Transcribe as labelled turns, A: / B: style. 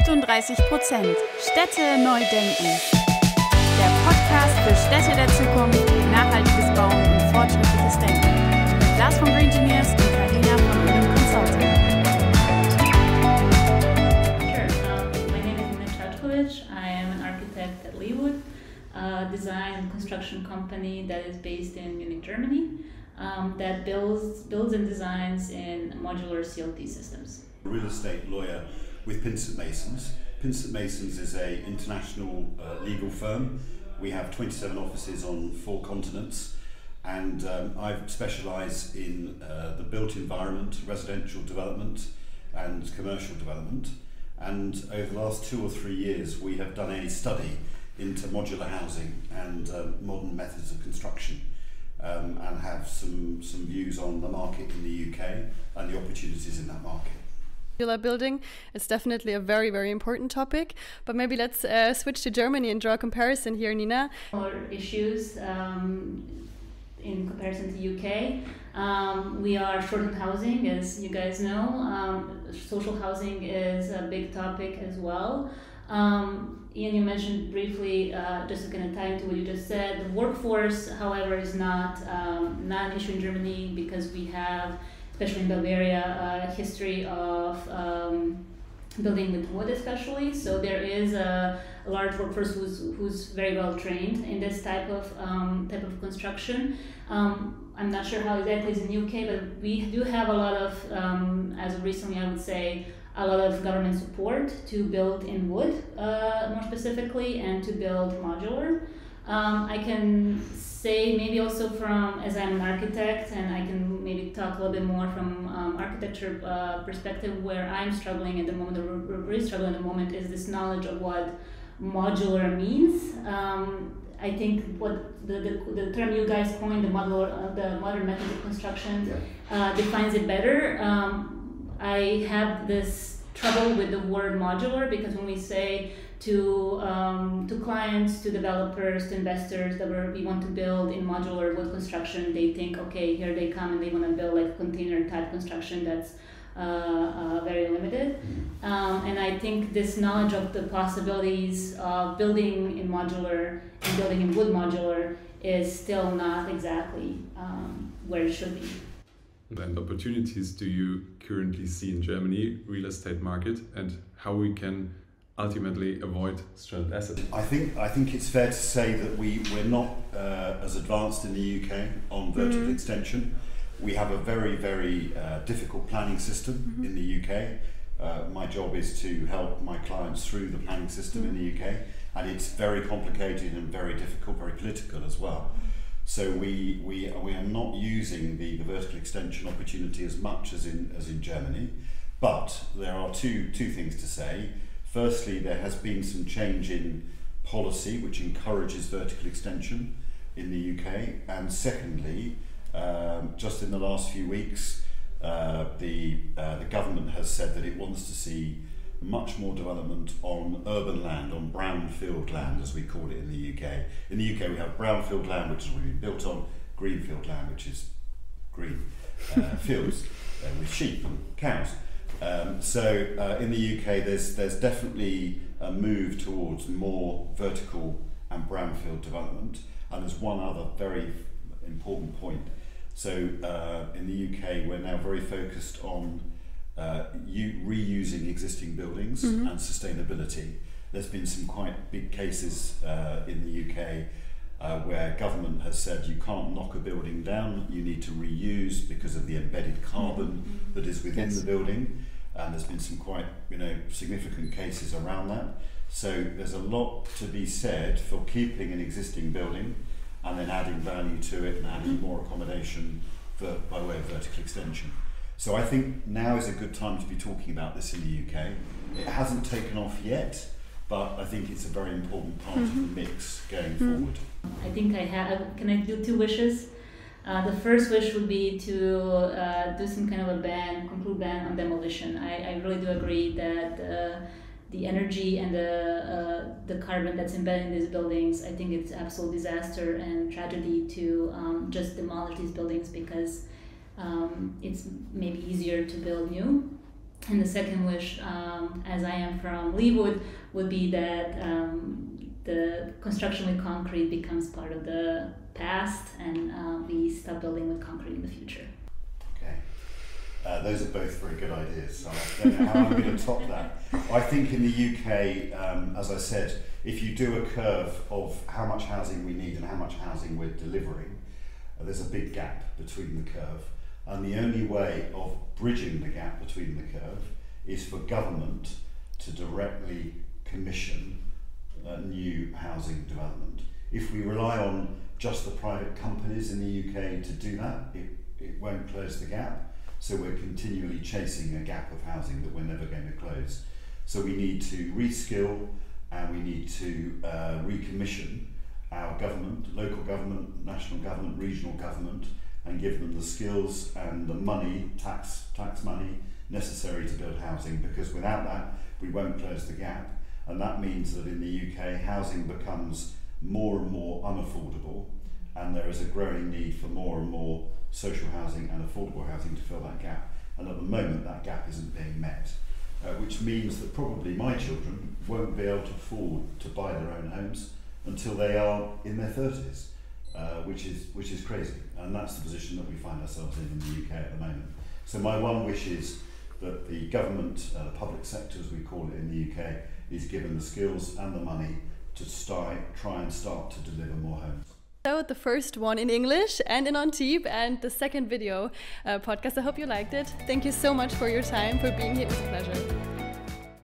A: 38%. Städte neu denken. Der Podcast für Städte der Zukunft, nachhaltiges Bauen und fortschrittliches Denken. Lars von Green Engineers und Karina von Eurem Consulting.
B: Sure. My name is Nina Cackovic. I am an architect at LiWooD, a design and construction company that is based in Munich, Germany, that builds and designs in modular CO₂ systems.
C: A real estate lawyer with Pinsent Masons. Pinsent Masons is an international legal firm. We have 27 offices on 4 continents, and I specialise in the built environment, residential development and commercial development. And over the last 2 or 3 years we have done a study into modular housing and modern methods of construction, and have some views on the market in the UK and the opportunities in that market.
D: Modular building is definitely a very, very important topic, but maybe let's switch to Germany and draw a comparison here, Nina.
B: More issues in comparison to UK. We are short on housing, as you guys know. Social housing is a big topic as well. Iain, you mentioned briefly, just to kind of tie into what you just said, the workforce, however, is not an issue in Germany because we have, especially in Bavaria, a history of building with wood especially. So there is a large workforce who's very well trained in this type of construction. I'm not sure how exactly it's in the UK, but we do have a lot of, as of recently I would say, a lot of government support to build in wood, more specifically, and to build modular. I can say maybe also from, as I'm an architect, and I can maybe talk a little bit more from architecture perspective, where I'm struggling at the moment, or we're really struggling at the moment, is this knowledge of what modular means. I think what the term you guys coined, the modern method of construction, defines it better. I have this trouble with the word modular because when we say to clients, to developers, to investors that we want to build in modular wood construction, they think, okay, here they come and they want to build like container type construction that's very limited. And I think this knowledge of the possibilities of building in modular and building in wood modular is still not exactly where it should be.
E: And opportunities do you currently see in Germany real estate market, and how we can ultimately avoid stranded assets?
C: I think it's fair to say that we're not as advanced in the UK on vertical extension. We have a very, very difficult planning system in the UK. My job is to help my clients through the planning system in the UK, and it's very complicated and very difficult, very political as well. So we are not using the vertical extension opportunity as much as in Germany, but there are two things to say. Firstly, there has been some change in policy which encourages vertical extension in the UK, and secondly, just in the last few weeks, the government has said that it wants to see much more development on urban land, on brownfield land as we call it in the UK. In the UK we have brownfield land which is already built on, greenfield land which is green fields with sheep and cows. So in the UK there's definitely a move towards more vertical and brownfield development, and there's one other very important point. So in the UK we're now very focused on reusing existing buildings and sustainability. There's been some quite big cases in the UK where government has said you can't knock a building down, you need to reuse because of the embedded carbon that is within the building, and there's been some quite significant cases around that. So there's a lot to be said for keeping an existing building and then adding value to it and adding more accommodation by way of vertical extension. So I think now is a good time to be talking about this in the UK. It hasn't taken off yet, but I think it's a very important part of the mix going forward.
B: I think can I do 2 wishes? The first wish would be to do some kind of a complete ban on demolition. I really do agree that the energy and the carbon that's embedded in these buildings, I think it's absolute disaster and tragedy to just demolish these buildings because it's maybe easier to build new. And the second wish, as I am from LiWooD, would be that the construction with concrete becomes part of the past, and we stop building with concrete in the future.
C: Okay. Those are both very good ideas, so I don't know how I'm going to top that. I think in the UK, as I said, if you do a curve of how much housing we need and how much housing we're delivering, there's a big gap between the curve. And the only way of bridging the gap between the curve is for government to directly commission new housing development. If we rely on just the private companies in the UK to do that, it won't close the gap. So we're continually chasing a gap of housing that we're never going to close. So we need to reskill and we need to recommission our government, local government, national government, regional government, and give them the skills and the money, tax money, necessary to build housing, because without that we won't close the gap. And that means that in the UK housing becomes more and more unaffordable, and there is a growing need for more and more social housing and affordable housing to fill that gap. And at the moment that gap isn't being met, which means that probably my children won't be able to afford to buy their own homes until they are in their 30s, which is crazy. And that's the position that we find ourselves in the UK at the moment. So my one wish is that the government, the public sector as we call it in the UK, is given the skills and the money to try and start to deliver more homes.
D: So the first one in English and in Antibes, and the second video podcast. I hope you liked it. Thank you so much for your time, for being here. It was a pleasure.